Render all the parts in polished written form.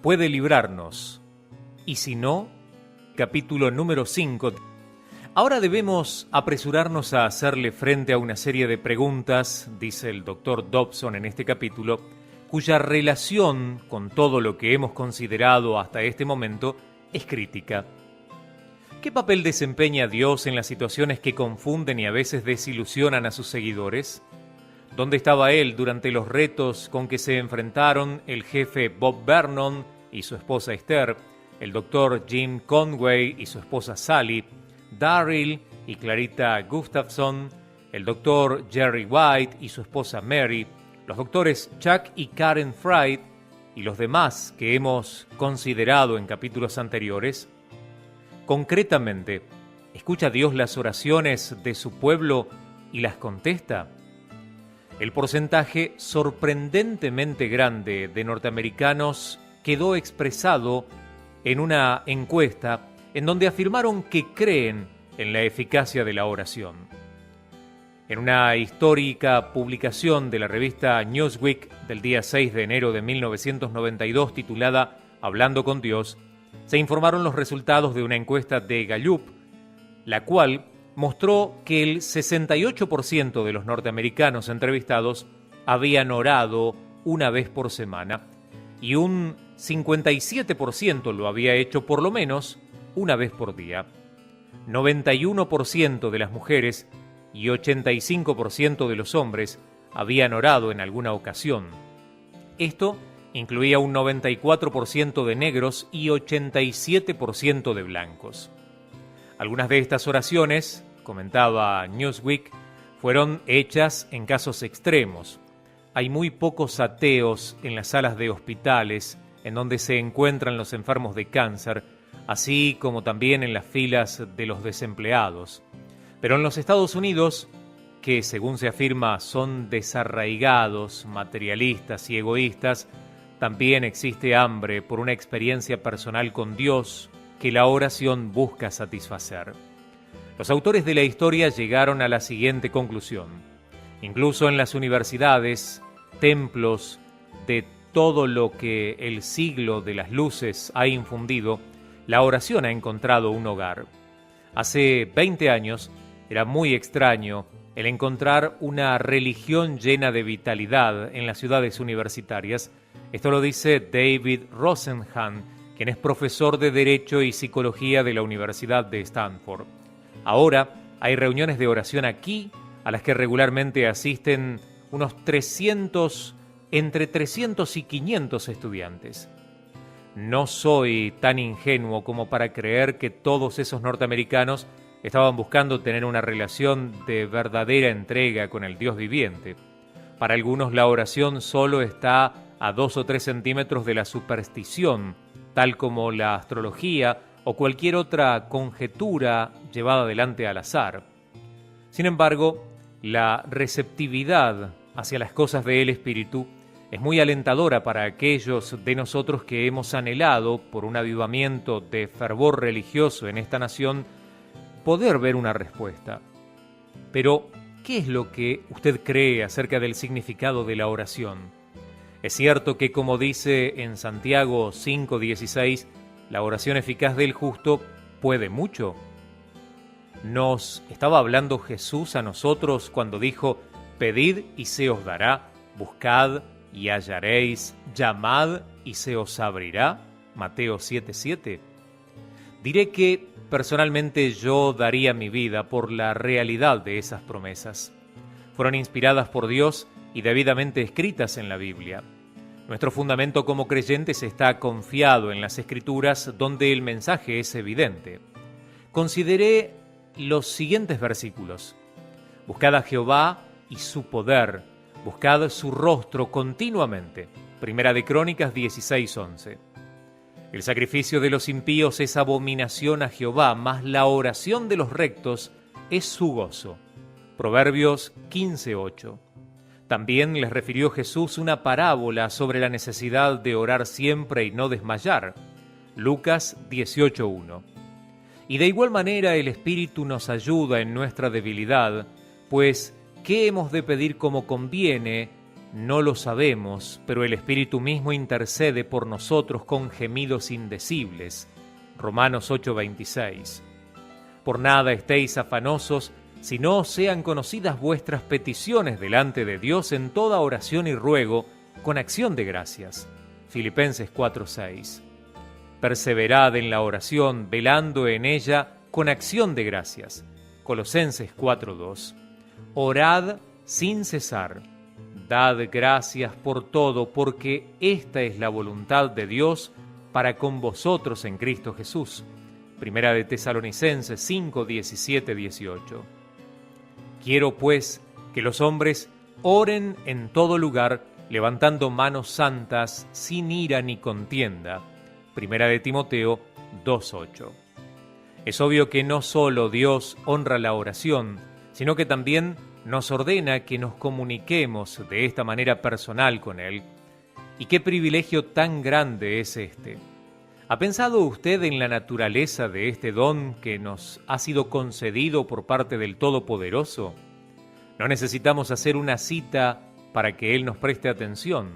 puede librarnos, y si no, capítulo número 5. Ahora debemos apresurarnos a hacerle frente a una serie de preguntas, dice el Dr. Dobson en este capítulo, cuya relación con todo lo que hemos considerado hasta este momento es crítica. ¿Qué papel desempeña Dios en las situaciones que confunden y a veces desilusionan a sus seguidores? ¿Dónde estaba Él durante los retos con que se enfrentaron el jefe Bob Vernon y su esposa Esther, el Dr. Jim Conway y su esposa Sally, Darryl y Clarita Gustafson, el Dr. Jerry White y su esposa Mary, los doctores Chuck y Karen Fried y los demás que hemos considerado en capítulos anteriores? Concretamente, ¿escucha Dios las oraciones de su pueblo y las contesta? El porcentaje sorprendentemente grande de norteamericanos quedó expresado en una encuesta en donde afirmaron que creen en la eficacia de la oración. En una histórica publicación de la revista Newsweek del día 6 de enero de 1992 titulada Hablando con Dios, se informaron los resultados de una encuesta de Gallup, la cual mostró que el 68% de los norteamericanos entrevistados habían orado una vez por semana y un 57% lo había hecho por lo menos una vez por día. 91% de las mujeres y 85% de los hombres habían orado en alguna ocasión. Esto incluía un 94% de negros y 87% de blancos. Algunas de estas oraciones, comentaba Newsweek, fueron hechas en casos extremos. Hay muy pocos ateos en las salas de hospitales en donde se encuentran los enfermos de cáncer, así como también en las filas de los desempleados. Pero en los Estados Unidos, que según se afirma son desarraigados, materialistas y egoístas, también existe hambre por una experiencia personal con Dios que la oración busca satisfacer. Los autores de la historia llegaron a la siguiente conclusión. Incluso en las universidades, templos de todo lo que el siglo de las luces ha infundido, la oración ha encontrado un hogar. Hace 20 años era muy extraño el encontrar una religión llena de vitalidad en las ciudades universitarias. Esto lo dice David Rosenhan, quien es profesor de Derecho y Psicología de la Universidad de Stanford. Ahora hay reuniones de oración aquí a las que regularmente asisten unos entre 300 y 500 estudiantes. No soy tan ingenuo como para creer que todos esos norteamericanos estaban buscando tener una relación de verdadera entrega con el Dios viviente. Para algunos la oración solo está a 2 o 3 centímetros de la superstición, tal como la astrología o cualquier otra conjetura llevada adelante al azar. Sin embargo, la receptividad hacia las cosas del Espíritu es muy alentadora para aquellos de nosotros que hemos anhelado, por un avivamiento de fervor religioso en esta nación, poder ver una respuesta. Pero, ¿qué es lo que usted cree acerca del significado de la oración? Es cierto que, como dice en Santiago 5:16, la oración eficaz del justo puede mucho. ¿Nos estaba hablando Jesús a nosotros cuando dijo, pedid y se os dará, buscad y hallaréis, llamad y se os abrirá? Mateo 7:7. Diré que personalmente yo daría mi vida por la realidad de esas promesas. Fueron inspiradas por Dios y debidamente escritas en la Biblia. Nuestro fundamento como creyentes está confiado en las Escrituras, donde el mensaje es evidente. Consideré los siguientes versículos. Buscad a Jehová y su poder, buscad su rostro continuamente. Primera de Crónicas 16:11. El sacrificio de los impíos es abominación a Jehová, mas la oración de los rectos es su gozo. Proverbios 15:8. También les refirió Jesús una parábola sobre la necesidad de orar siempre y no desmayar. Lucas 18:1. Y de igual manera el Espíritu nos ayuda en nuestra debilidad, pues ¿qué hemos de pedir como conviene? no lo sabemos, pero el Espíritu mismo intercede por nosotros con gemidos indecibles. Romanos 8:26. Por nada estéis afanosos, si no os sean conocidas vuestras peticiones delante de Dios en toda oración y ruego, con acción de gracias. Filipenses 4:6. Perseverad en la oración, velando en ella con acción de gracias. Colosenses 4:2. Orad sin cesar. Dad gracias por todo, porque esta es la voluntad de Dios para con vosotros en Cristo Jesús. Primera de Tesalonicenses 5, 17, 18. Quiero, pues, que los hombres oren en todo lugar, levantando manos santas, sin ira ni contienda. Primera de Timoteo 2:8. Es obvio que no solo Dios honra la oración, sino que también nos ordena que nos comuniquemos de esta manera personal con Él. ¿Y qué privilegio tan grande es este? ¿Ha pensado usted en la naturaleza de este don que nos ha sido concedido por parte del Todopoderoso? No necesitamos hacer una cita para que Él nos preste atención.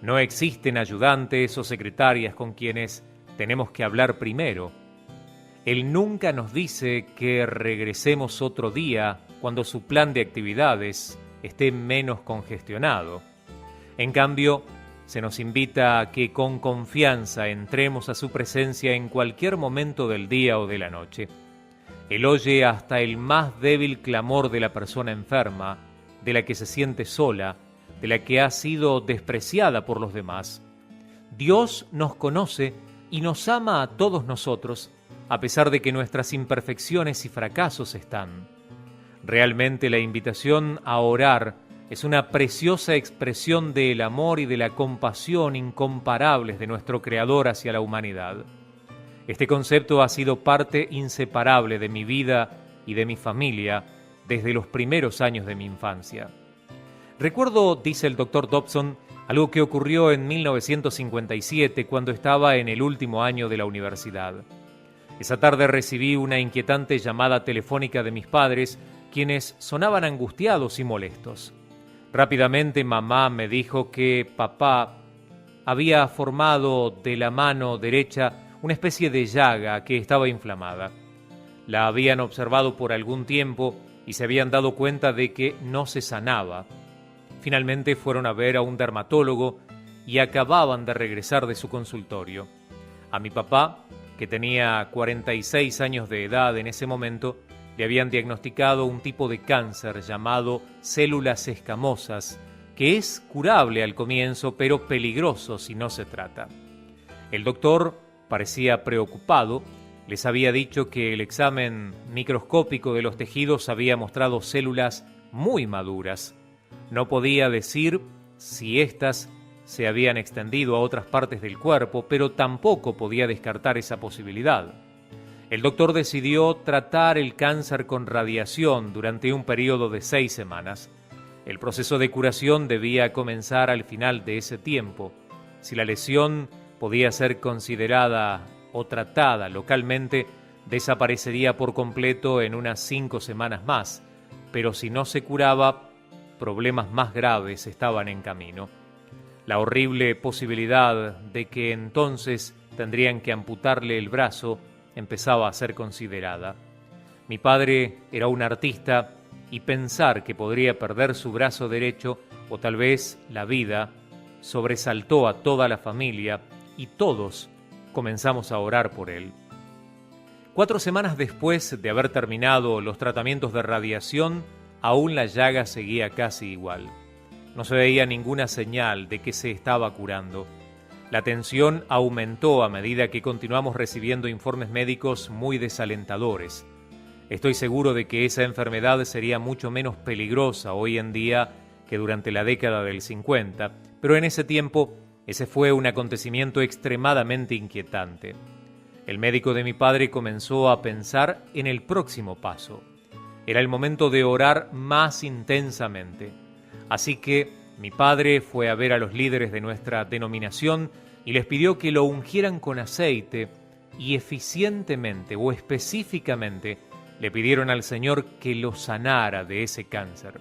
No existen ayudantes o secretarias con quienes tenemos que hablar primero. Él nunca nos dice que regresemos otro día cuando su plan de actividades esté menos congestionado. En cambio, se nos invita a que con confianza entremos a su presencia en cualquier momento del día o de la noche. Él oye hasta el más débil clamor de la persona enferma, de la que se siente sola, de la que ha sido despreciada por los demás. Dios nos conoce y nos ama a todos nosotros, a pesar de que nuestras imperfecciones y fracasos están. Realmente la invitación a orar es una preciosa expresión del amor y de la compasión incomparables de nuestro Creador hacia la humanidad. Este concepto ha sido parte inseparable de mi vida y de mi familia desde los primeros años de mi infancia. Recuerdo, dice el Dr. Dobson, algo que ocurrió en 1957 cuando estaba en el último año de la universidad. Esa tarde recibí una inquietante llamada telefónica de mis padres, quienes sonaban angustiados y molestos. Rápidamente mamá me dijo que papá había formado de la mano derecha una especie de llaga que estaba inflamada. La habían observado por algún tiempo y se habían dado cuenta de que no se sanaba. Finalmente fueron a ver a un dermatólogo y acababan de regresar de su consultorio. A mi papá, que tenía 46 años de edad en ese momento, le habían diagnosticado un tipo de cáncer llamado células escamosas, que es curable al comienzo, pero peligroso si no se trata. El doctor parecía preocupado. Les había dicho que el examen microscópico de los tejidos había mostrado células muy maduras. No podía decir si éstas se habían extendido a otras partes del cuerpo, pero tampoco podía descartar esa posibilidad. El doctor decidió tratar el cáncer con radiación durante un periodo de 6 semanas. El proceso de curación debía comenzar al final de ese tiempo. Si la lesión podía ser considerada o tratada localmente, desaparecería por completo en unas 5 semanas más, pero si no se curaba, problemas más graves estaban en camino. La horrible posibilidad de que entonces tendrían que amputarle el brazo empezaba a ser considerada. Mi padre era un artista y pensar que podría perder su brazo derecho o tal vez la vida sobresaltó a toda la familia y todos comenzamos a orar por él. 4 semanas después de haber terminado los tratamientos de radiación, aún la llaga seguía casi igual. No se veía ninguna señal de que se estaba curando. La tensión aumentó a medida que continuamos recibiendo informes médicos muy desalentadores. Estoy seguro de que esa enfermedad sería mucho menos peligrosa hoy en día que durante la década del 50, pero en ese tiempo ese fue un acontecimiento extremadamente inquietante. El médico de mi padre comenzó a pensar en el próximo paso. Era el momento de orar más intensamente. Así que mi padre fue a ver a los líderes de nuestra denominación y les pidió que lo ungieran con aceite y eficientemente o específicamente le pidieron al Señor que lo sanara de ese cáncer.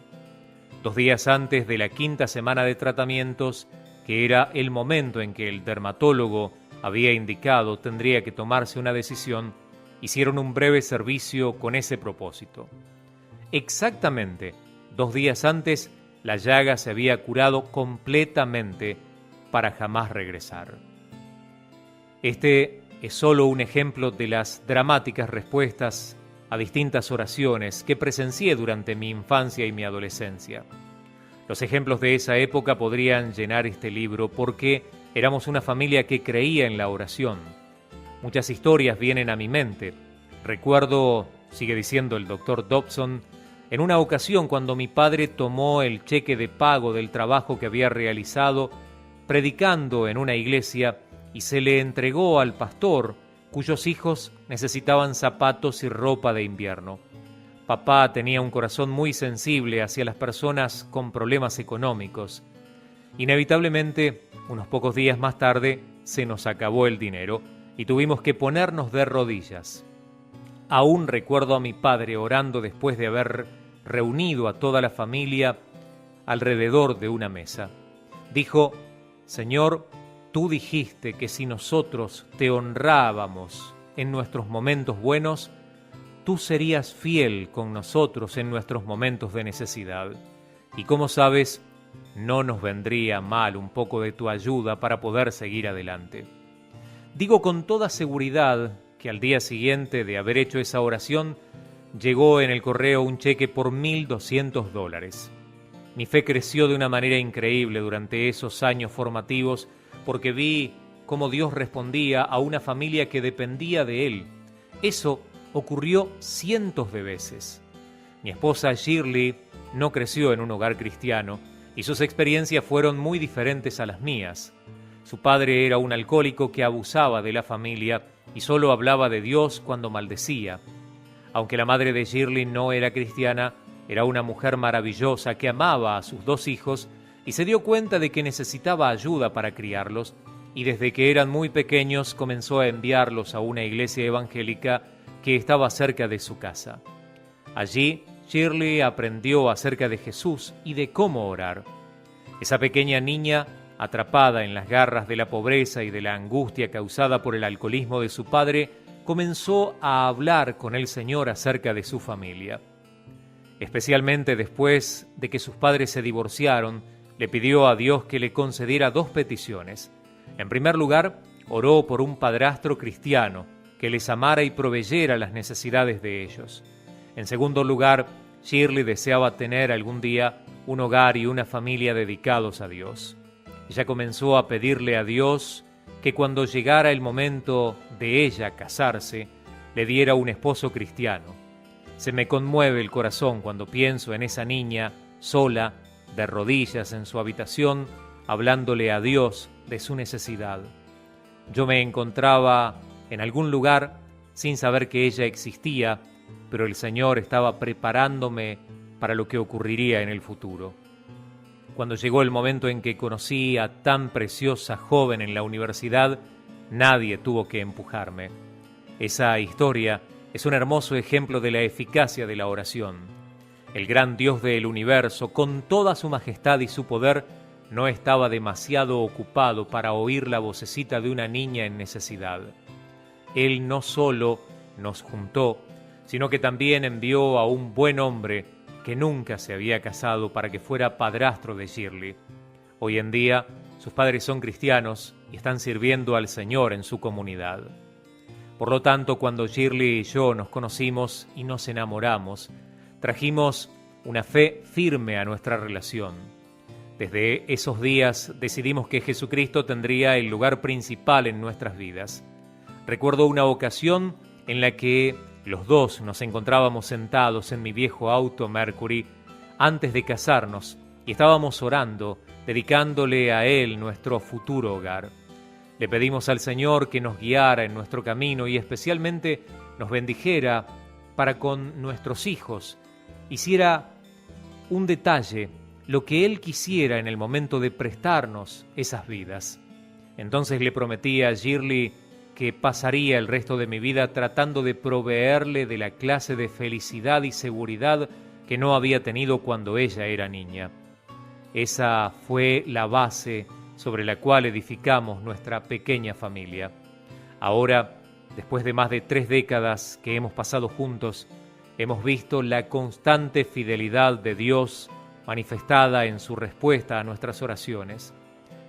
2 días antes de la 5ª semana de tratamientos, que era el momento en que el dermatólogo había indicado tendría que tomarse una decisión, hicieron un breve servicio con ese propósito. Exactamente 2 días antes, la llaga se había curado completamente para jamás regresar. Este es solo un ejemplo de las dramáticas respuestas a distintas oraciones que presencié durante mi infancia y mi adolescencia. Los ejemplos de esa época podrían llenar este libro porque éramos una familia que creía en la oración. Muchas historias vienen a mi mente. Recuerdo, sigue diciendo el doctor Dobson, en una ocasión cuando mi padre tomó el cheque de pago del trabajo que había realizado predicando en una iglesia y se le entregó al pastor cuyos hijos necesitaban zapatos y ropa de invierno. Papá tenía un corazón muy sensible hacia las personas con problemas económicos. Inevitablemente, unos pocos días más tarde, se nos acabó el dinero y tuvimos que ponernos de rodillas. Aún recuerdo a mi padre orando después de haber reunido a toda la familia alrededor de una mesa. Dijo: Señor, tú dijiste que si nosotros te honrábamos en nuestros momentos buenos, tú serías fiel con nosotros en nuestros momentos de necesidad. Y como sabes, no nos vendría mal un poco de tu ayuda para poder seguir adelante. Digo con toda seguridad que al día siguiente de haber hecho esa oración, llegó en el correo un cheque por $1,200. Mi fe creció de una manera increíble durante esos años formativos porque vi cómo Dios respondía a una familia que dependía de Él. Eso ocurrió cientos de veces. Mi esposa Shirley no creció en un hogar cristiano y sus experiencias fueron muy diferentes a las mías. Su padre era un alcohólico que abusaba de la familia y solo hablaba de Dios cuando maldecía. Aunque la madre de Shirley no era cristiana, era una mujer maravillosa que amaba a sus 2 hijos y se dio cuenta de que necesitaba ayuda para criarlos, y desde que eran muy pequeños comenzó a enviarlos a una iglesia evangélica que estaba cerca de su casa. Allí, Shirley aprendió acerca de Jesús y de cómo orar. Esa pequeña niña, atrapada en las garras de la pobreza y de la angustia causada por el alcoholismo de su padre, comenzó a hablar con el Señor acerca de su familia. Especialmente después de que sus padres se divorciaron, le pidió a Dios que le concediera 2 peticiones. En primer lugar, oró por un padrastro cristiano que les amara y proveyera las necesidades de ellos. En segundo lugar, Shirley deseaba tener algún día un hogar y una familia dedicados a Dios. Ella comenzó a pedirle a Dios que cuando llegara el momento de ella casarse, le diera un esposo cristiano. Se me conmueve el corazón cuando pienso en esa niña sola, de rodillas en su habitación, hablándole a Dios de su necesidad. Yo me encontraba en algún lugar sin saber que ella existía, pero el Señor estaba preparándome para lo que ocurriría en el futuro. Cuando llegó el momento en que conocí a tan preciosa joven en la universidad, nadie tuvo que empujarme. Esa historia es un hermoso ejemplo de la eficacia de la oración. El gran Dios del universo, con toda su majestad y su poder, no estaba demasiado ocupado para oír la vocecita de una niña en necesidad. Él no solo nos juntó, sino que también envió a un buen hombre que nunca se había casado para que fuera padrastro de Shirley. Hoy en día, sus padres son cristianos y están sirviendo al Señor en su comunidad. Por lo tanto, cuando Shirley y yo nos conocimos y nos enamoramos, trajimos una fe firme a nuestra relación. Desde esos días decidimos que Jesucristo tendría el lugar principal en nuestras vidas. Recuerdo una ocasión en la que los dos nos encontrábamos sentados en mi viejo auto Mercury antes de casarnos y estábamos orando, dedicándole a Él nuestro futuro hogar. Le pedimos al Señor que nos guiara en nuestro camino y especialmente nos bendijera para con nuestros hijos, hiciera un detalle, lo que Él quisiera en el momento de prestarnos esas vidas. Entonces le prometí a Shirley que pasaría el resto de mi vida tratando de proveerle de la clase de felicidad y seguridad que no había tenido cuando ella era niña. Esa fue la base sobre la cual edificamos nuestra pequeña familia. Ahora, después de más de 3 décadas que hemos pasado juntos, hemos visto la constante fidelidad de Dios manifestada en su respuesta a nuestras oraciones.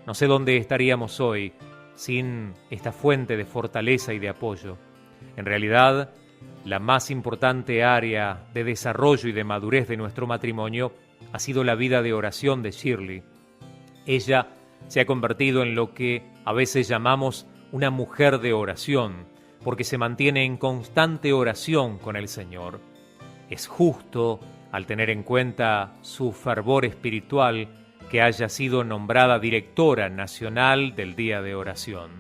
No sé dónde estaríamos hoy sin esta fuente de fortaleza y de apoyo. En realidad, la más importante área de desarrollo y de madurez de nuestro matrimonio ha sido la vida de oración de Shirley. Ella se ha convertido en lo que a veces llamamos una mujer de oración, porque se mantiene en constante oración con el Señor. Es justo, al tener en cuenta su fervor espiritual, que haya sido nombrada directora nacional del Día de Oración.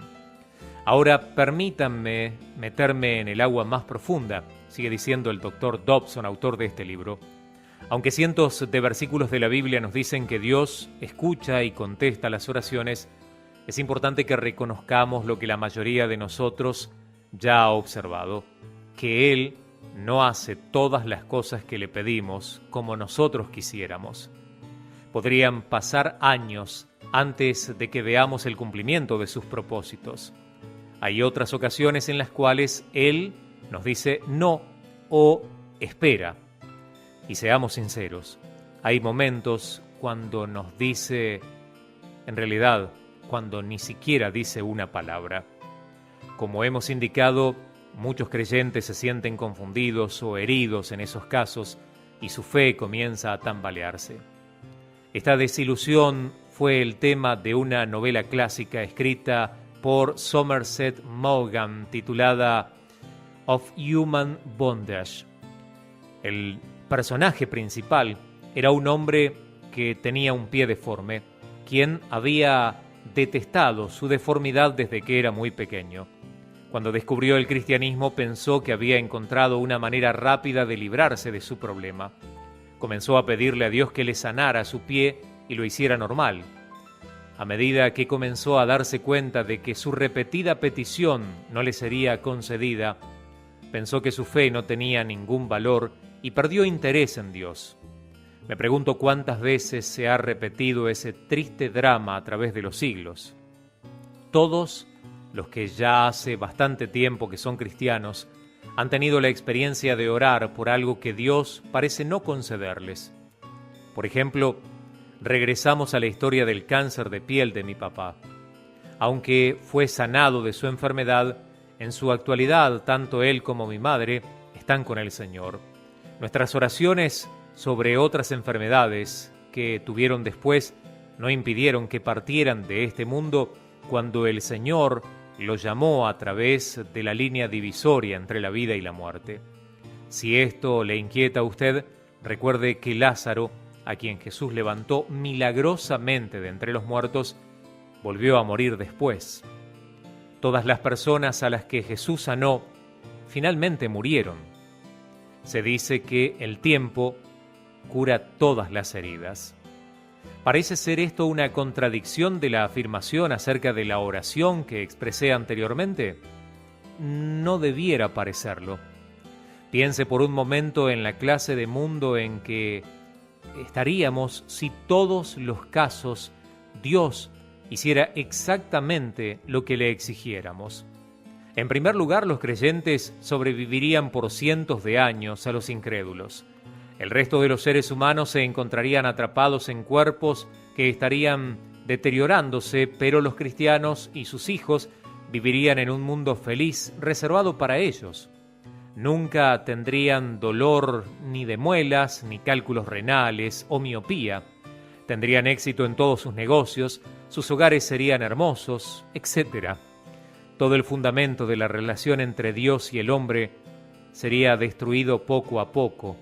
Ahora permítanme meterme en el agua más profunda, sigue diciendo el Dr. Dobson, autor de este libro. Aunque cientos de versículos de la Biblia nos dicen que Dios escucha y contesta las oraciones, es importante que reconozcamos lo que la mayoría de nosotros ya ha observado, que Él no hace todas las cosas que le pedimos como nosotros quisiéramos. Podrían pasar años antes de que veamos el cumplimiento de sus propósitos. Hay otras ocasiones en las cuales Él nos dice no o espera. Y seamos sinceros, hay momentos cuando nos dice, en realidad, cuando ni siquiera dice una palabra. Como hemos indicado, muchos creyentes se sienten confundidos o heridos en esos casos y su fe comienza a tambalearse. Esta desilusión fue el tema de una novela clásica escrita por Somerset Maugham titulada Of Human Bondage. El personaje principal era un hombre que tenía un pie deforme, quien había detestado su deformidad desde que era muy pequeño. Cuando descubrió el cristianismo pensó que había encontrado una manera rápida de librarse de su problema. Comenzó a pedirle a Dios que le sanara su pie y lo hiciera normal. A medida que comenzó a darse cuenta de que su repetida petición no le sería concedida, pensó que su fe no tenía ningún valor y perdió interés en Dios. Me pregunto cuántas veces se ha repetido ese triste drama a través de los siglos. Todos los que ya hace bastante tiempo que son cristianos han tenido la experiencia de orar por algo que Dios parece no concederles. Por ejemplo, regresamos a la historia del cáncer de piel de mi papá. Aunque fue sanado de su enfermedad, en su actualidad tanto él como mi madre están con el Señor. Nuestras oraciones sobre otras enfermedades que tuvieron después no impidieron que partieran de este mundo cuando el Señor lo llamó a través de la línea divisoria entre la vida y la muerte. Si esto le inquieta a usted, recuerde que Lázaro, a quien Jesús levantó milagrosamente de entre los muertos, volvió a morir después. Todas las personas a las que Jesús sanó finalmente murieron. Se dice que el tiempo cura todas las heridas. ¿Parece ser esto una contradicción de la afirmación acerca de la oración que expresé anteriormente? No debiera parecerlo. Piense por un momento en la clase de mundo en que estaríamos si todos los casos Dios hiciera exactamente lo que le exigiéramos. En primer lugar, los creyentes sobrevivirían por cientos de años a los incrédulos. El resto de los seres humanos se encontrarían atrapados en cuerpos que estarían deteriorándose, pero los cristianos y sus hijos vivirían en un mundo feliz reservado para ellos. Nunca tendrían dolor ni de muelas, ni cálculos renales o miopía. Tendrían éxito en todos sus negocios, sus hogares serían hermosos, etc. Todo el fundamento de la relación entre Dios y el hombre sería destruido poco a poco.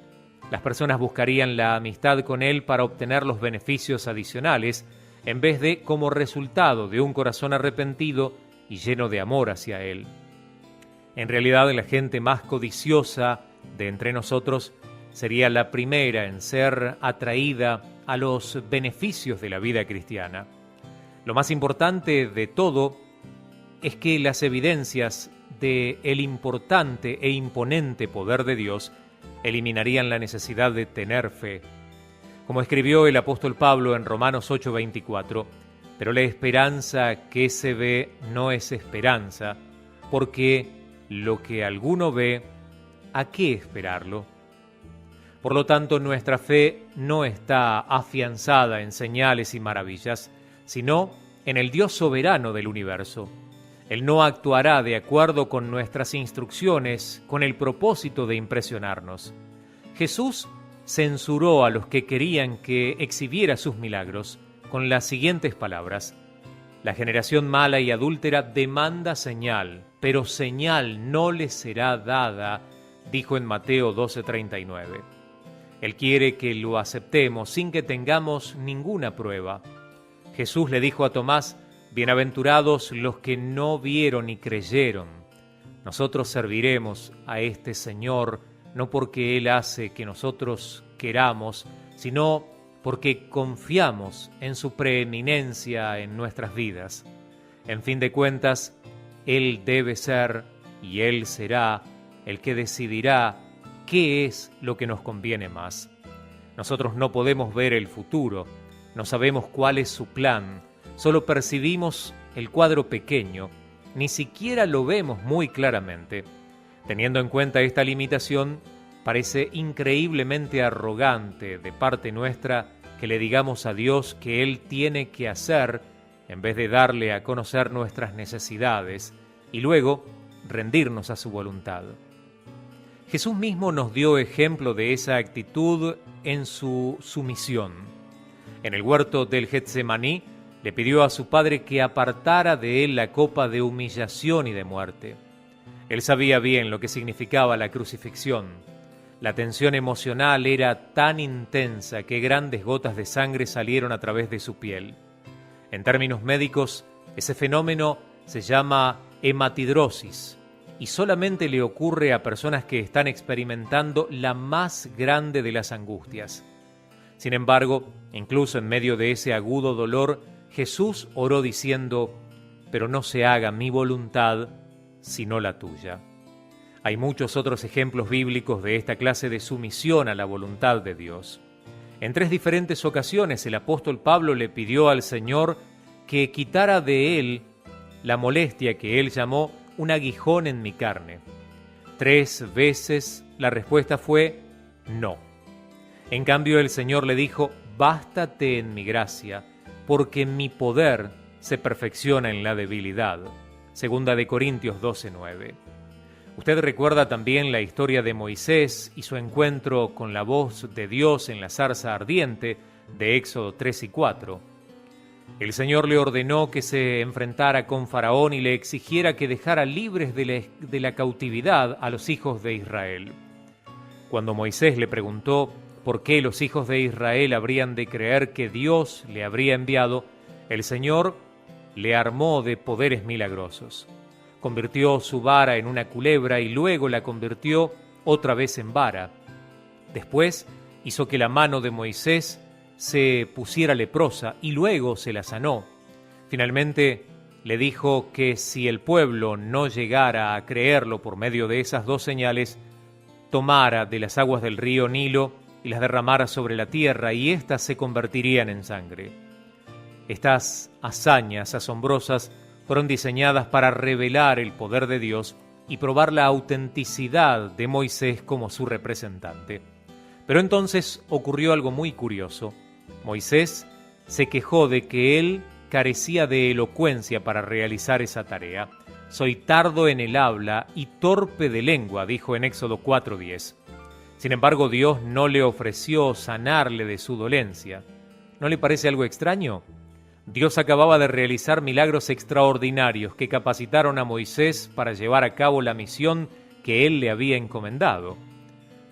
Las personas buscarían la amistad con Él para obtener los beneficios adicionales, en vez de como resultado de un corazón arrepentido y lleno de amor hacia Él. En realidad, la gente más codiciosa de entre nosotros sería la primera en ser atraída a los beneficios de la vida cristiana. Lo más importante de todo es que las evidencias del importante e imponente poder de Dios eliminarían la necesidad de tener fe. Como escribió el apóstol Pablo en Romanos 8:24, pero la esperanza que se ve no es esperanza, porque lo que alguno ve, ¿a qué esperarlo? Por lo tanto, nuestra fe no está afianzada en señales y maravillas, sino en el Dios soberano del universo. Él no actuará de acuerdo con nuestras instrucciones con el propósito de impresionarnos. Jesús censuró a los que querían que exhibiera sus milagros con las siguientes palabras: la generación mala y adúltera demanda señal, pero señal no le será dada, dijo en Mateo 12:39. Él quiere que lo aceptemos sin que tengamos ninguna prueba. Jesús le dijo a Tomás: bienaventurados los que no vieron y creyeron. Nosotros serviremos a este Señor no porque Él hace que nosotros queramos, sino porque confiamos en su preeminencia en nuestras vidas. En fin de cuentas, Él debe ser y Él será el que decidirá qué es lo que nos conviene más. Nosotros no podemos ver el futuro, no sabemos cuál es su plan, solo percibimos el cuadro pequeño, ni siquiera lo vemos muy claramente. Teniendo en cuenta esta limitación, parece increíblemente arrogante de parte nuestra que le digamos a Dios que Él tiene que hacer en vez de darle a conocer nuestras necesidades y luego rendirnos a su voluntad. Jesús mismo nos dio ejemplo de esa actitud en su sumisión. En el huerto del Getsemaní le pidió a su Padre que apartara de él la copa de humillación y de muerte. Él sabía bien lo que significaba la crucifixión. La tensión emocional era tan intensa que grandes gotas de sangre salieron a través de su piel. En términos médicos, ese fenómeno se llama hematidrosis y solamente le ocurre a personas que están experimentando la más grande de las angustias. Sin embargo, incluso en medio de ese agudo dolor, Jesús oró diciendo: «Pero no se haga mi voluntad, sino la tuya». Hay muchos otros ejemplos bíblicos de esta clase de sumisión a la voluntad de Dios. En 3 diferentes ocasiones el apóstol Pablo le pidió al Señor que quitara de él la molestia que él llamó un aguijón en mi carne. 3 veces la respuesta fue no. En cambio el Señor le dijo: «Bástate en mi gracia, porque mi poder se perfecciona en la debilidad». Segunda de Corintios 12:9. Usted recuerda también la historia de Moisés y su encuentro con la voz de Dios en la zarza ardiente de Éxodo 3 y 4. El Señor le ordenó que se enfrentara con Faraón y le exigiera que dejara libres de la cautividad a los hijos de Israel. Cuando Moisés le preguntó por qué los hijos de Israel habrían de creer que Dios le habría enviado, el Señor le armó de poderes milagrosos. Convirtió su vara en una culebra y luego la convirtió otra vez en vara. Después hizo que la mano de Moisés se pusiera leprosa y luego se la sanó. Finalmente le dijo que si el pueblo no llegara a creerlo por medio de esas 2 señales, tomara de las aguas del río Nilo y las derramara sobre la tierra y éstas se convertirían en sangre. Estas hazañas asombrosas fueron diseñadas para revelar el poder de Dios y probar la autenticidad de Moisés como su representante. Pero entonces ocurrió algo muy curioso. Moisés se quejó de que él carecía de elocuencia para realizar esa tarea. «Soy tardo en el habla y torpe de lengua», dijo en Éxodo 4:10. Sin embargo, Dios no le ofreció sanarle de su dolencia. ¿No le parece algo extraño? Dios acababa de realizar milagros extraordinarios que capacitaron a Moisés para llevar a cabo la misión que él le había encomendado.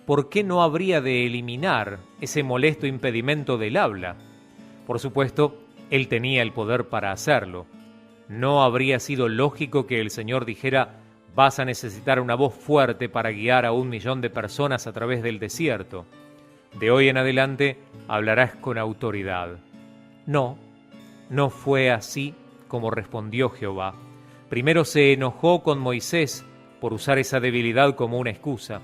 ¿Por qué no habría de eliminar ese molesto impedimento del habla? Por supuesto, él tenía el poder para hacerlo. ¿No habría sido lógico que el Señor dijera: «Vas a necesitar una voz fuerte para guiar a 1.000.000 de personas a través del desierto. De hoy en adelante hablarás con autoridad»? No fue así como respondió Jehová. Primero se enojó con Moisés por usar esa debilidad como una excusa.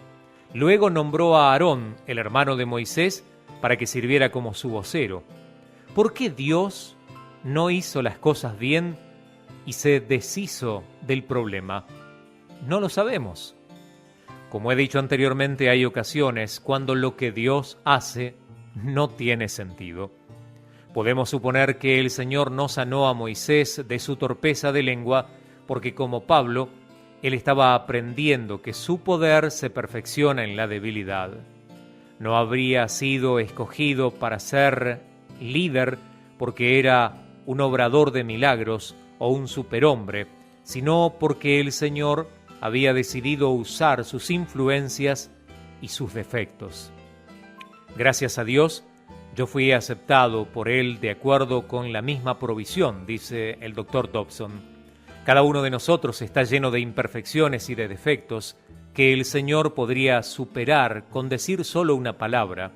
Luego nombró a Aarón, el hermano de Moisés, para que sirviera como su vocero. ¿Por qué Dios no hizo las cosas bien y se deshizo del problema? No lo sabemos. Como he dicho anteriormente, hay ocasiones cuando lo que Dios hace no tiene sentido. Podemos suponer que el Señor no sanó a Moisés de su torpeza de lengua porque, como Pablo, él estaba aprendiendo que su poder se perfecciona en la debilidad. No habría sido escogido para ser líder porque era un obrador de milagros o un superhombre, sino porque el Señor había decidido usar sus influencias y sus defectos. Gracias a Dios, yo fui aceptado por Él de acuerdo con la misma provisión, dice el Dr. Dobson. Cada uno de nosotros está lleno de imperfecciones y de defectos que el Señor podría superar con decir solo una palabra.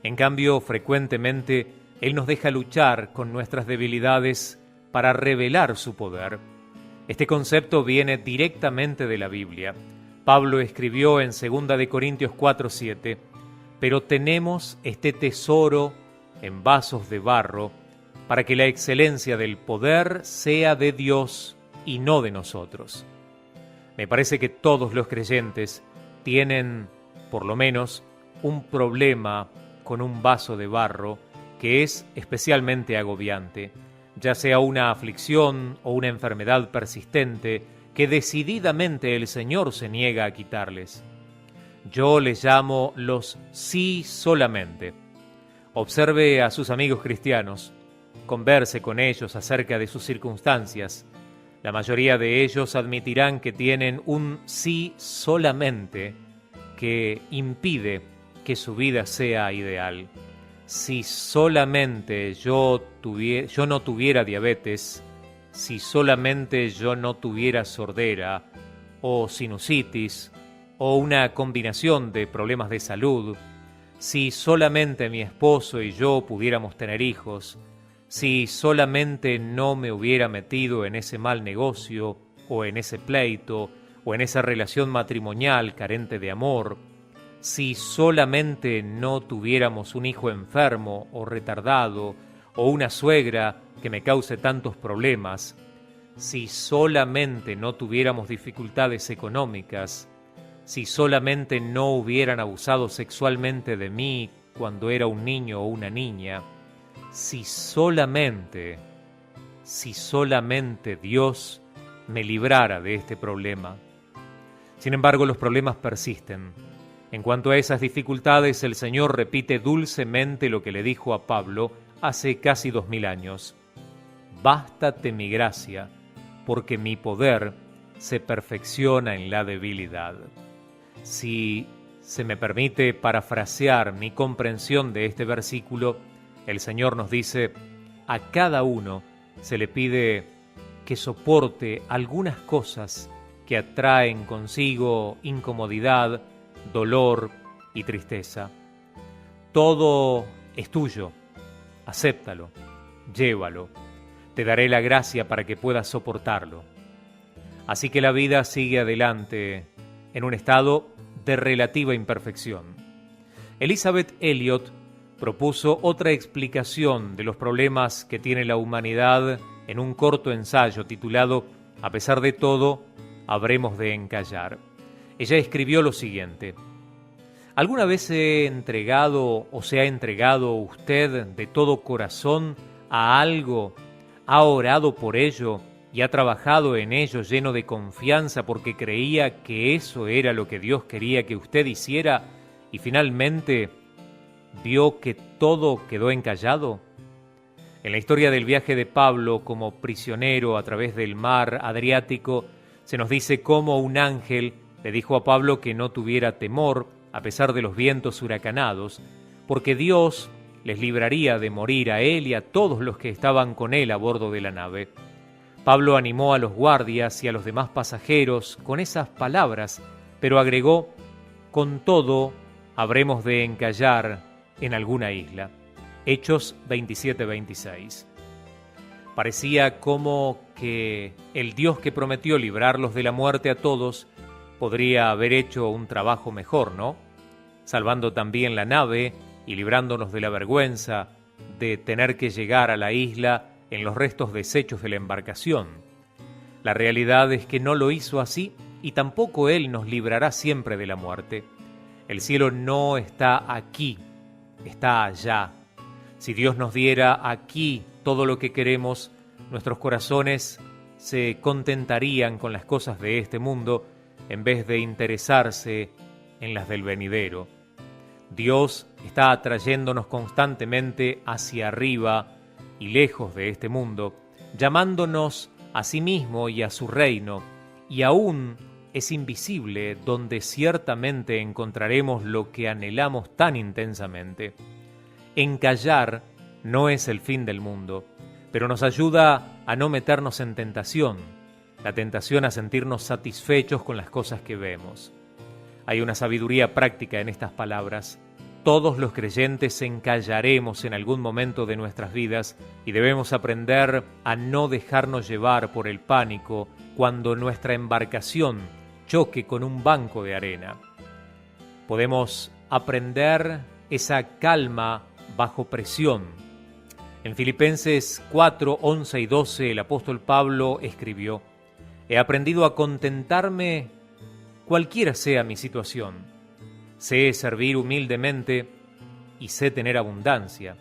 En cambio, frecuentemente, Él nos deja luchar con nuestras debilidades para revelar su poder. Este concepto viene directamente de la Biblia. Pablo escribió en 2 Corintios 4:7, pero tenemos este tesoro en vasos de barro, para que la excelencia del poder sea de Dios y no de nosotros. Me parece que todos los creyentes tienen, por lo menos, un problema con un vaso de barro que es especialmente agobiante, ya sea una aflicción o una enfermedad persistente que decididamente el Señor se niega a quitarles. Yo les llamo los sí solamente. Observe a sus amigos cristianos, converse con ellos acerca de sus circunstancias. La mayoría de ellos admitirán que tienen un sí solamente que impide que su vida sea ideal. Si solamente yo no tuviera diabetes, si solamente yo no tuviera sordera o sinusitis o una combinación de problemas de salud, si solamente mi esposo y yo pudiéramos tener hijos, si solamente no me hubiera metido en ese mal negocio o en ese pleito o en esa relación matrimonial carente de amor, si solamente no tuviéramos un hijo enfermo o retardado o una suegra que me cause tantos problemas, si solamente no tuviéramos dificultades económicas, si solamente no hubieran abusado sexualmente de mí cuando era un niño o una niña, si solamente Dios me librara de este problema. Sin embargo, los problemas persisten. En cuanto a esas dificultades, el Señor repite dulcemente lo que le dijo a Pablo hace casi 2000 años. Bástate mi gracia, porque mi poder se perfecciona en la debilidad. Si se me permite parafrasear mi comprensión de este versículo, el Señor nos dice, a cada uno se le pide que soporte algunas cosas que atraen consigo incomodidad, dolor y tristeza. Todo es tuyo, acéptalo, llévalo, te daré la gracia para que puedas soportarlo. Así que la vida sigue adelante en un estado de relativa imperfección. Elizabeth Elliot propuso otra explicación de los problemas que tiene la humanidad en un corto ensayo titulado A pesar de todo, habremos de encallar. Ella escribió lo siguiente: ¿alguna vez se ha entregado usted de todo corazón a algo, ha orado por ello y ha trabajado en ello lleno de confianza porque creía que eso era lo que Dios quería que usted hiciera y finalmente vio que todo quedó encallado? En la historia del viaje de Pablo como prisionero a través del mar Adriático, se nos dice cómo un ángel le dijo a Pablo que no tuviera temor a pesar de los vientos huracanados, porque Dios les libraría de morir a él y a todos los que estaban con él a bordo de la nave. Pablo animó a los guardias y a los demás pasajeros con esas palabras, pero agregó, con todo habremos de encallar en alguna isla. Hechos 27-26. Parecía como que el Dios que prometió librarlos de la muerte a todos podría haber hecho un trabajo mejor, ¿no? salvando también la nave y librándonos de la vergüenza de tener que llegar a la isla en los restos deshechos de la embarcación. La realidad es que no lo hizo así y tampoco Él nos librará siempre de la muerte. El cielo no está aquí, está allá. Si Dios nos diera aquí todo lo que queremos, nuestros corazones se contentarían con las cosas de este mundo en vez de interesarse en las del venidero. Dios está atrayéndonos constantemente hacia arriba y lejos de este mundo, llamándonos a sí mismo y a su reino, y aún es invisible donde ciertamente encontraremos lo que anhelamos tan intensamente. Encallar no es el fin del mundo, pero nos ayuda a no meternos en tentación, la tentación a sentirnos satisfechos con las cosas que vemos. Hay una sabiduría práctica en estas palabras. Todos los creyentes encallaremos en algún momento de nuestras vidas y debemos aprender a no dejarnos llevar por el pánico cuando nuestra embarcación choque con un banco de arena. Podemos aprender esa calma bajo presión. En Filipenses 4, 11 y 12 el apóstol Pablo escribió: «He aprendido a contentarme cualquiera sea mi situación. Sé servir humildemente y sé tener abundancia.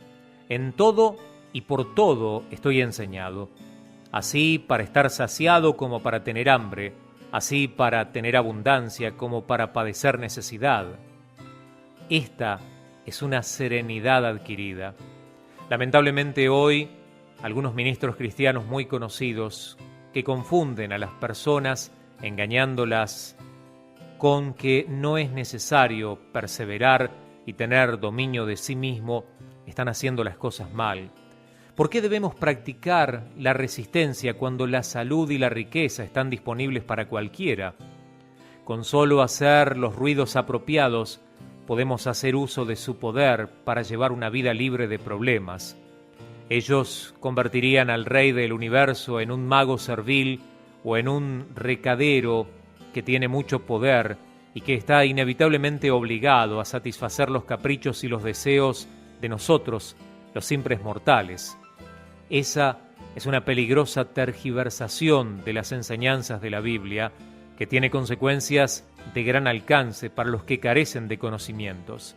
En todo y por todo estoy enseñado, así para estar saciado como para tener hambre, así para tener abundancia como para padecer necesidad». Esta es una serenidad adquirida. Lamentablemente hoy, algunos ministros cristianos muy conocidos que confunden a las personas engañándolas con que no es necesario perseverar y tener dominio de sí mismo, están haciendo las cosas mal. ¿Por qué debemos practicar la resistencia cuando la salud y la riqueza están disponibles para cualquiera? Con solo hacer los ruidos apropiados, podemos hacer uso de su poder para llevar una vida libre de problemas. Ellos convertirían al rey del universo en un mago servil o en un recadero que tiene mucho poder y que está inevitablemente obligado a satisfacer los caprichos y los deseos de nosotros, los simples mortales. Esa es una peligrosa tergiversación de las enseñanzas de la Biblia que tiene consecuencias de gran alcance para los que carecen de conocimientos.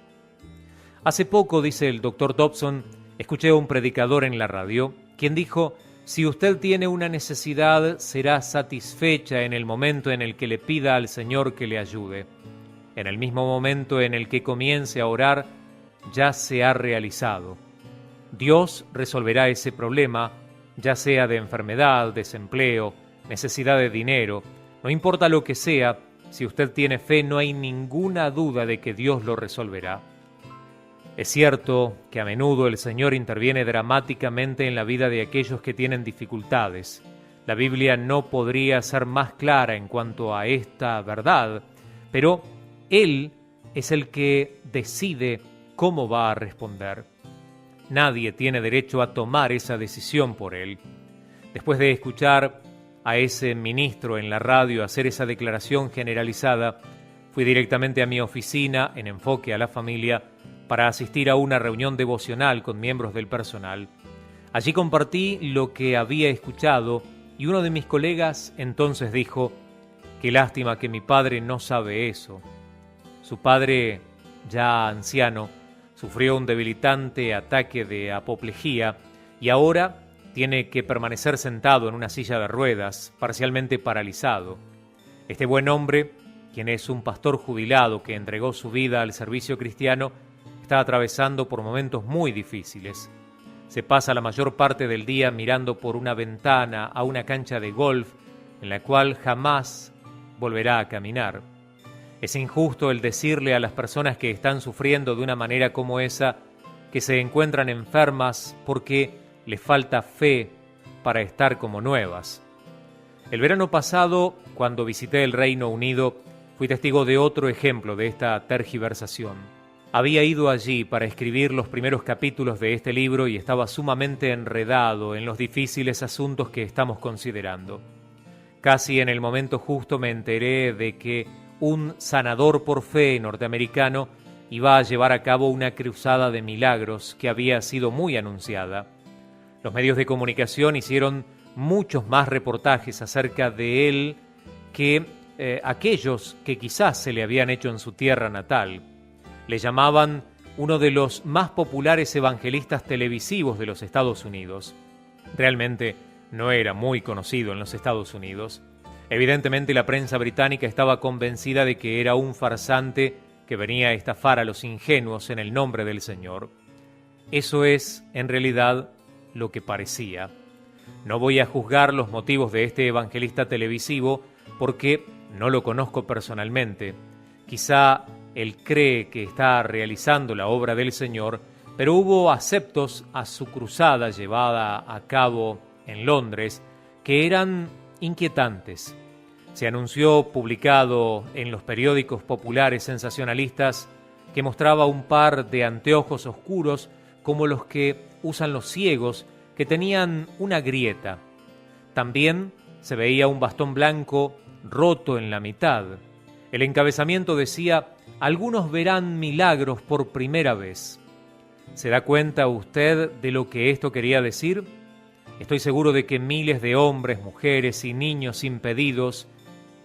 Hace poco, dice el Dr. Dobson, escuché a un predicador en la radio quien dijo: «Si usted tiene una necesidad, será satisfecha en el momento en el que le pida al Señor que le ayude. En el mismo momento en el que comience a orar, ya se ha realizado. Dios resolverá ese problema, ya sea de enfermedad, desempleo, necesidad de dinero. No importa lo que sea, si usted tiene fe, no hay ninguna duda de que Dios lo resolverá». Es cierto que a menudo el Señor interviene dramáticamente en la vida de aquellos que tienen dificultades. La Biblia no podría ser más clara en cuanto a esta verdad, pero Él es el que decide cómo va a responder. Nadie tiene derecho a tomar esa decisión por Él. Después de escuchar a ese ministro en la radio hacer esa declaración generalizada, fui directamente a mi oficina en Enfoque a la Familia para asistir a una reunión devocional con miembros del personal. Allí compartí lo que había escuchado y uno de mis colegas entonces dijo: «Qué lástima que mi padre no sabe eso». Su padre, ya anciano, sufrió un debilitante ataque de apoplejía y ahora tiene que permanecer sentado en una silla de ruedas, parcialmente paralizado. Este buen hombre, quien es un pastor jubilado que entregó su vida al servicio cristiano, está atravesando por momentos muy difíciles. Se pasa la mayor parte del día mirando por una ventana a una cancha de golf en la cual jamás volverá a caminar. Es injusto el decirle a las personas que están sufriendo de una manera como esa que se encuentran enfermas porque les falta fe para estar como nuevas. El verano pasado, cuando visité el Reino Unido, fui testigo de otro ejemplo de esta tergiversación. Había ido allí para escribir los primeros capítulos de este libro y estaba sumamente enredado en los difíciles asuntos que estamos considerando. Casi en el momento justo me enteré de que un sanador por fe norteamericano iba a llevar a cabo una cruzada de milagros que había sido muy anunciada. Los medios de comunicación hicieron muchos más reportajes acerca de él que aquellos que quizás se le habían hecho en su tierra natal. Le llamaban uno de los más populares evangelistas televisivos de los Estados Unidos. Realmente no era muy conocido en los Estados Unidos. Evidentemente la prensa británica estaba convencida de que era un farsante que venía a estafar a los ingenuos en el nombre del Señor. Eso es, en realidad, lo que parecía. No voy a juzgar los motivos de este evangelista televisivo porque no lo conozco personalmente. Quizá él cree que está realizando la obra del Señor, pero hubo aceptos a su cruzada llevada a cabo en Londres que eran inquietantes. Se anunció, publicado en los periódicos populares sensacionalistas, que mostraba un par de anteojos oscuros como los que usan los ciegos, que tenían una grieta. También se veía un bastón blanco roto en la mitad. El encabezamiento decía: algunos verán milagros por primera vez. ¿Se da cuenta usted de lo que esto quería decir? Estoy seguro de que miles de hombres, mujeres y niños impedidos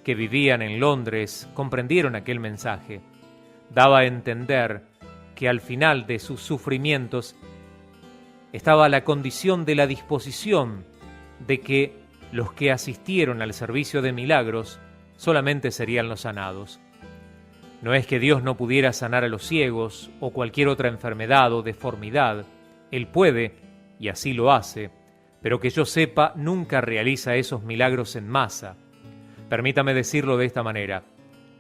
que vivían en Londres comprendieron aquel mensaje. Daba a entender que al final de sus sufrimientos estaba la condición de la disposición de que los que asistieron al servicio de milagros solamente serían los sanados. No es que Dios no pudiera sanar a los ciegos o cualquier otra enfermedad o deformidad. Él puede, y así lo hace, pero que yo sepa, nunca realiza esos milagros en masa. Permítame decirlo de esta manera: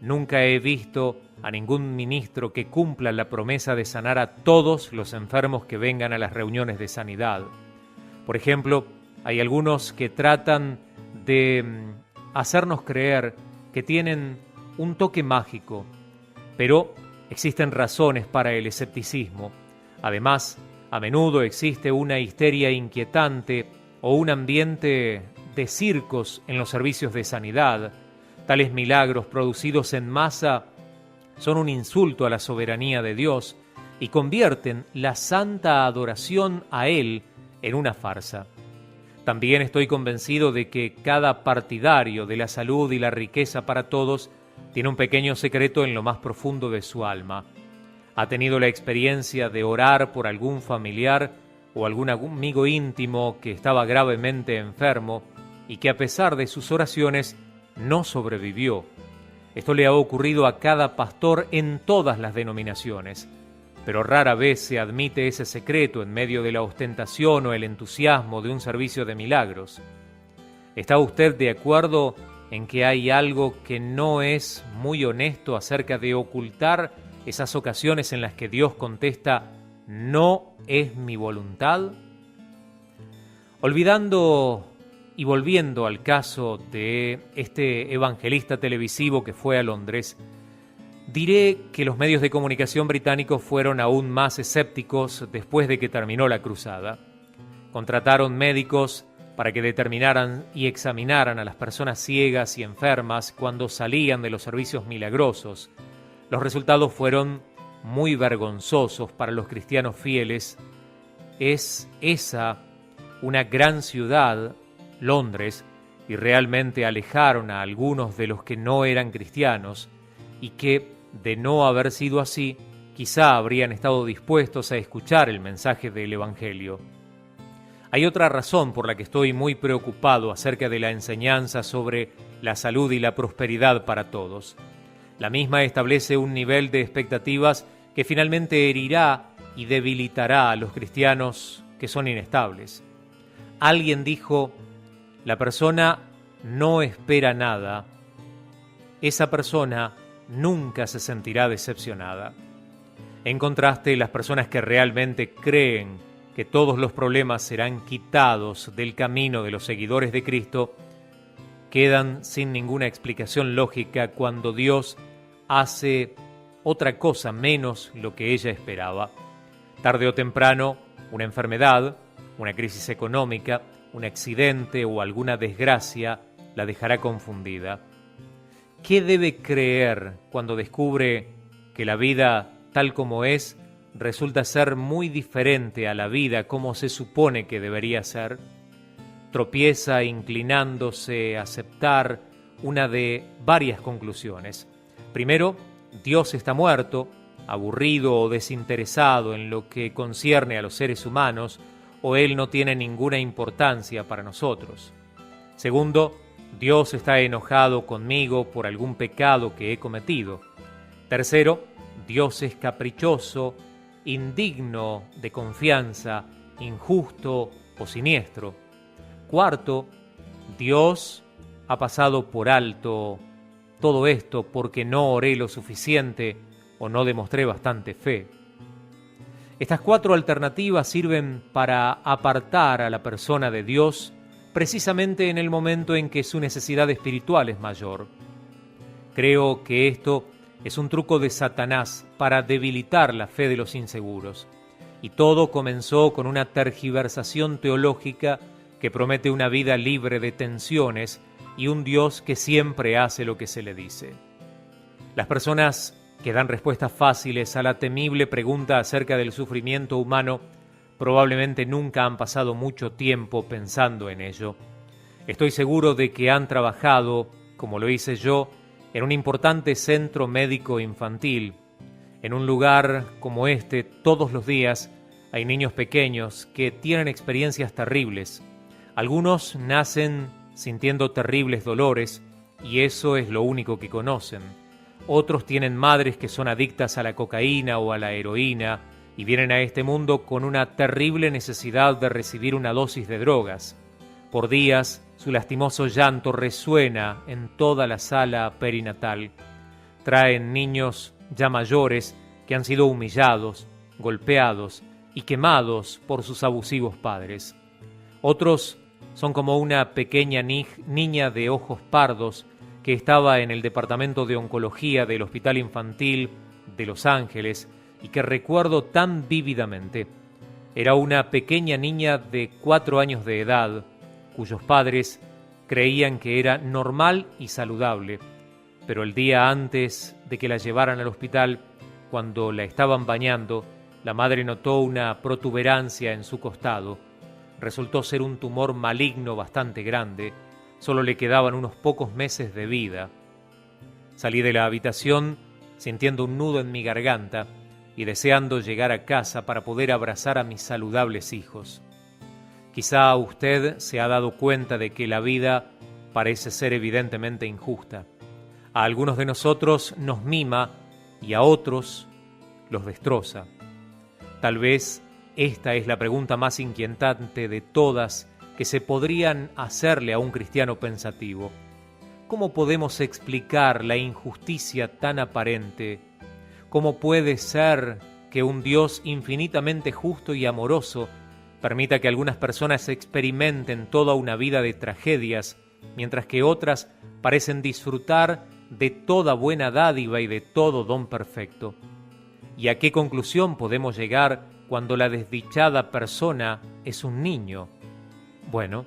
nunca he visto a ningún ministro que cumpla la promesa de sanar a todos los enfermos que vengan a las reuniones de sanidad. Por ejemplo, hay algunos que tratan de hacernos creer que tienen un toque mágico, pero existen razones para el escepticismo. Además, a menudo existe una histeria inquietante o un ambiente de circos en los servicios de sanidad. Tales milagros producidos en masa son un insulto a la soberanía de Dios y convierten la santa adoración a Él en una farsa. También estoy convencido de que cada partidario de la salud y la riqueza para todos tiene un pequeño secreto en lo más profundo de su alma. Ha tenido la experiencia de orar por algún familiar o algún amigo íntimo que estaba gravemente enfermo y que a pesar de sus oraciones no sobrevivió. Esto le ha ocurrido a cada pastor en todas las denominaciones, pero rara vez se admite ese secreto en medio de la ostentación o el entusiasmo de un servicio de milagros. ¿Está usted de acuerdo en que hay algo que no es muy honesto acerca de ocultar esas ocasiones en las que Dios contesta: no es mi voluntad? Olvidando y volviendo al caso de este evangelista televisivo que fue a Londres, diré que los medios de comunicación británicos fueron aún más escépticos después de que terminó la cruzada. Contrataron médicos para que determinaran y examinaran a las personas ciegas y enfermas cuando salían de los servicios milagrosos. Los resultados fueron muy vergonzosos para los cristianos fieles. Es esa una gran ciudad, Londres, y realmente alejaron a algunos de los que no eran cristianos y que, de no haber sido así, quizá habrían estado dispuestos a escuchar el mensaje del Evangelio. Hay otra razón por la que estoy muy preocupado acerca de la enseñanza sobre la salud y la prosperidad para todos. La misma establece un nivel de expectativas que finalmente herirá y debilitará a los cristianos que son inestables. Alguien dijo: la persona no espera nada, esa persona nunca se sentirá decepcionada. En contraste, las personas que realmente creen que todos los problemas serán quitados del camino de los seguidores de Cristo, quedan sin ninguna explicación lógica cuando Dios hace otra cosa menos lo que ella esperaba. Tarde o temprano, una enfermedad, una crisis económica, un accidente o alguna desgracia la dejará confundida. ¿Qué debe creer cuando descubre que la vida tal como es, resulta ser muy diferente a la vida como se supone que debería ser, tropieza inclinándose a aceptar una de varias conclusiones. Primero, Dios está muerto, aburrido o desinteresado en lo que concierne a los seres humanos, o Él no tiene ninguna importancia para nosotros. Segundo, Dios está enojado conmigo por algún pecado que he cometido. Tercero, Dios es caprichoso, indigno de confianza, injusto o siniestro. Cuarto, Dios ha pasado por alto todo esto porque no oré lo suficiente o no demostré bastante fe. Estas cuatro alternativas sirven para apartar a la persona de Dios precisamente en el momento en que su necesidad espiritual es mayor. Creo que esto es un truco de Satanás para debilitar la fe de los inseguros. Y todo comenzó con una tergiversación teológica que promete una vida libre de tensiones y un Dios que siempre hace lo que se le dice. Las personas que dan respuestas fáciles a la temible pregunta acerca del sufrimiento humano probablemente nunca han pasado mucho tiempo pensando en ello. Estoy seguro de que han trabajado, como lo hice yo, en un importante centro médico infantil. En un lugar como este, todos los días, hay niños pequeños que tienen experiencias terribles. Algunos nacen sintiendo terribles dolores y eso es lo único que conocen. Otros tienen madres que son adictas a la cocaína o a la heroína y vienen a este mundo con una terrible necesidad de recibir una dosis de drogas. Por días, su lastimoso llanto resuena en toda la sala perinatal. Traen niños ya mayores que han sido humillados, golpeados y quemados por sus abusivos padres. Otros son como una pequeña niña de ojos pardos que estaba en el departamento de oncología del Hospital Infantil de Los Ángeles y que recuerdo tan vívidamente. Era una pequeña niña de 4 años de edad, cuyos padres creían que era normal y saludable, pero el día antes de que la llevaran al hospital, cuando la estaban bañando, la madre notó una protuberancia en su costado. Resultó ser un tumor maligno bastante grande. Solo le quedaban unos pocos meses de vida. Salí de la habitación sintiendo un nudo en mi garganta y deseando llegar a casa para poder abrazar a mis saludables hijos. Quizá usted se ha dado cuenta de que la vida parece ser evidentemente injusta. A algunos de nosotros nos mima y a otros los destroza. Tal vez esta es la pregunta más inquietante de todas que se podrían hacerle a un cristiano pensativo. ¿Cómo podemos explicar la injusticia tan aparente? ¿Cómo puede ser que un Dios infinitamente justo y amoroso permita que algunas personas experimenten toda una vida de tragedias, mientras que otras parecen disfrutar de toda buena dádiva y de todo don perfecto? ¿Y a qué conclusión podemos llegar cuando la desdichada persona es un niño? Bueno,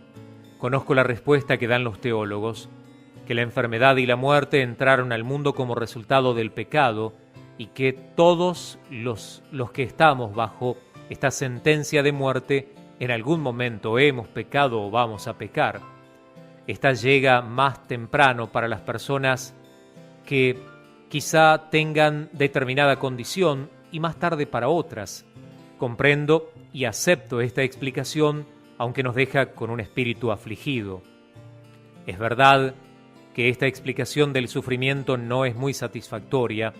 conozco la respuesta que dan los teólogos, que la enfermedad y la muerte entraron al mundo como resultado del pecado y que todos los que estamos bajo esta sentencia de muerte en algún momento hemos pecado o vamos a pecar. Esta llega más temprano para las personas que quizá tengan determinada condición y más tarde para otras. Comprendo y acepto esta explicación, aunque nos deja con un espíritu afligido. Es verdad que esta explicación del sufrimiento no es muy satisfactoria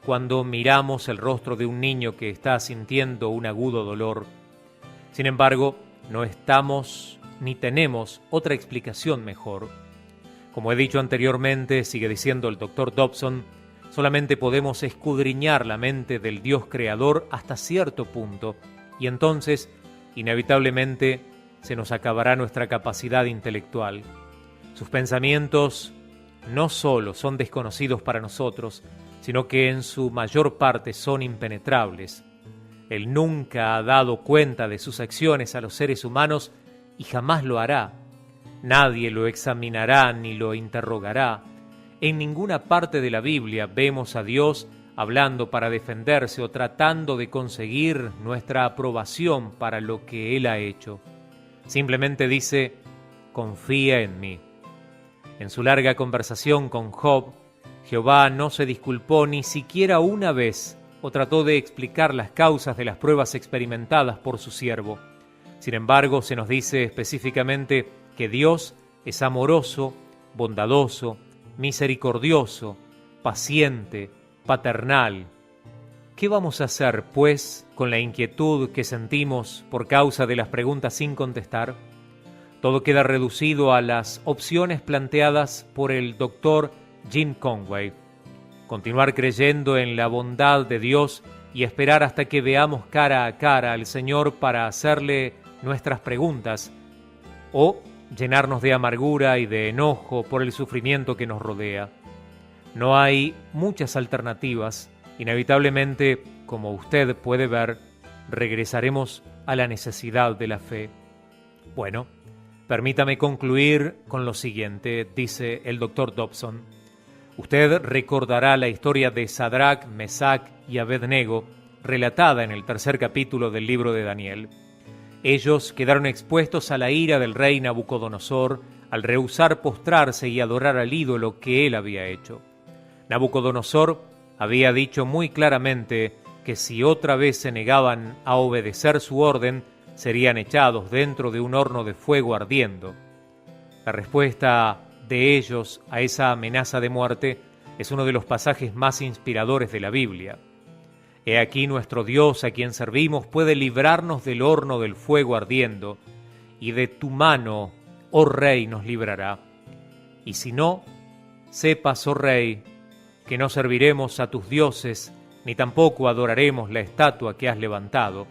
cuando miramos el rostro de un niño que está sintiendo un agudo dolor. Sin embargo, no estamos ni tenemos otra explicación mejor. Como he dicho anteriormente, sigue diciendo el Dr. Dobson, solamente podemos escudriñar la mente del Dios creador hasta cierto punto, y entonces, inevitablemente, se nos acabará nuestra capacidad intelectual. Sus pensamientos no solo son desconocidos para nosotros, sino que en su mayor parte son impenetrables. Él nunca ha dado cuenta de sus acciones a los seres humanos y jamás lo hará. Nadie lo examinará ni lo interrogará. En ninguna parte de la Biblia vemos a Dios hablando para defenderse o tratando de conseguir nuestra aprobación para lo que Él ha hecho. Simplemente dice, confía en mí. En su larga conversación con Job, Jehová no se disculpó ni siquiera una vez o trató de explicar las causas de las pruebas experimentadas por su siervo. Sin embargo, se nos dice específicamente que Dios es amoroso, bondadoso, misericordioso, paciente, paternal. ¿Qué vamos a hacer, pues, con la inquietud que sentimos por causa de las preguntas sin contestar? Todo queda reducido a las opciones planteadas por el doctor Jim Conway. Continuar creyendo en la bondad de Dios y esperar hasta que veamos cara a cara al Señor para hacerle nuestras preguntas, o llenarnos de amargura y de enojo por el sufrimiento que nos rodea. No hay muchas alternativas. Inevitablemente, como usted puede ver, regresaremos a la necesidad de la fe. Bueno, permítame concluir con lo siguiente, dice el doctor Dobson. Usted recordará la historia de Sadrach, Mesach y Abednego, relatada en el 3er capítulo del libro de Daniel. Ellos quedaron expuestos a la ira del rey Nabucodonosor al rehusar postrarse y adorar al ídolo que él había hecho. Nabucodonosor había dicho muy claramente que si otra vez se negaban a obedecer su orden, serían echados dentro de un horno de fuego ardiendo. La respuesta de ellos a esa amenaza de muerte es uno de los pasajes más inspiradores de la Biblia. He aquí nuestro Dios a quien servimos puede librarnos del horno del fuego ardiendo, y de tu mano, oh Rey, nos librará. Y si no, sepas, oh Rey, que no serviremos a tus dioses, ni tampoco adoraremos la estatua que has levantado,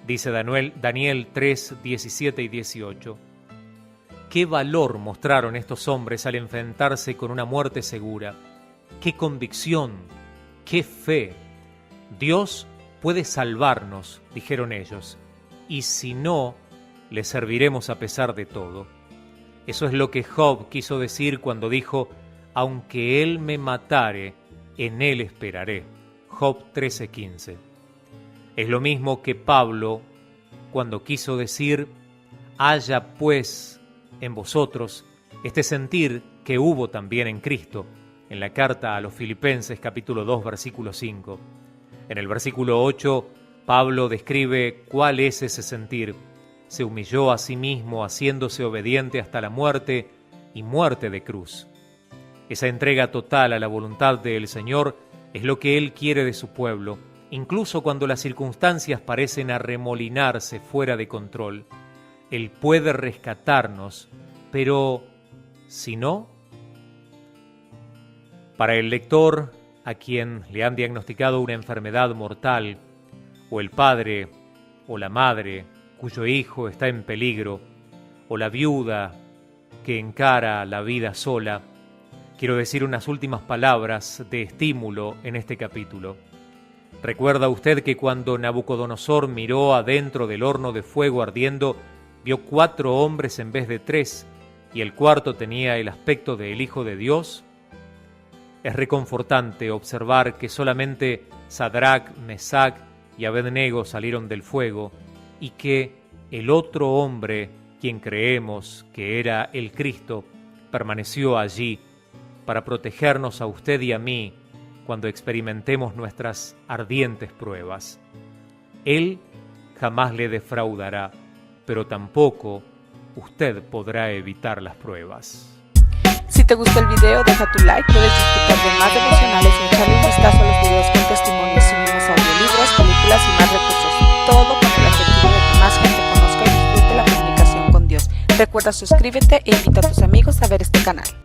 dice Daniel 3, 17 y 18. ¿Qué valor mostraron estos hombres al enfrentarse con una muerte segura? ¡Qué convicción! ¡Qué fe! Dios puede salvarnos, dijeron ellos, y si no, le serviremos a pesar de todo. Eso es lo que Job quiso decir cuando dijo, aunque él me matare, en él esperaré. Job 13:15. Es lo mismo que Pablo cuando quiso decir, haya pues en vosotros este sentir que hubo también en Cristo, en la carta a los Filipenses capítulo 2 versículo 5. En el versículo 8, Pablo describe cuál es ese sentir. Se humilló a sí mismo haciéndose obediente hasta la muerte y muerte de cruz. Esa entrega total a la voluntad del Señor es lo que Él quiere de su pueblo, incluso cuando las circunstancias parecen arremolinarse fuera de control. Él puede rescatarnos, pero si no, para el lector a quien le han diagnosticado una enfermedad mortal, o el padre o la madre cuyo hijo está en peligro, o la viuda que encara la vida sola, quiero decir unas últimas palabras de estímulo en este capítulo. ¿Recuerda usted que cuando Nabucodonosor miró adentro del horno de fuego ardiendo, vio 4 hombres en vez de 3, y el cuarto tenía el aspecto del Hijo de Dios? Es reconfortante observar que solamente Sadrach, Mesach y Abednego salieron del fuego, y que el otro hombre, quien creemos que era el Cristo, permaneció allí para protegernos a usted y a mí cuando experimentemos nuestras ardientes pruebas. Él jamás le defraudará, pero tampoco usted podrá evitar las pruebas. Si te gustó el video, deja tu like, puedes disfrutar de más devocionales y echarle un vistazo a los videos con testimonios. Subimos audiolibros, películas y más recursos. Todo con el objetivo de que más gente conozca y disfrute la comunicación con Dios. Recuerda suscríbete e invita a tus amigos a ver este canal.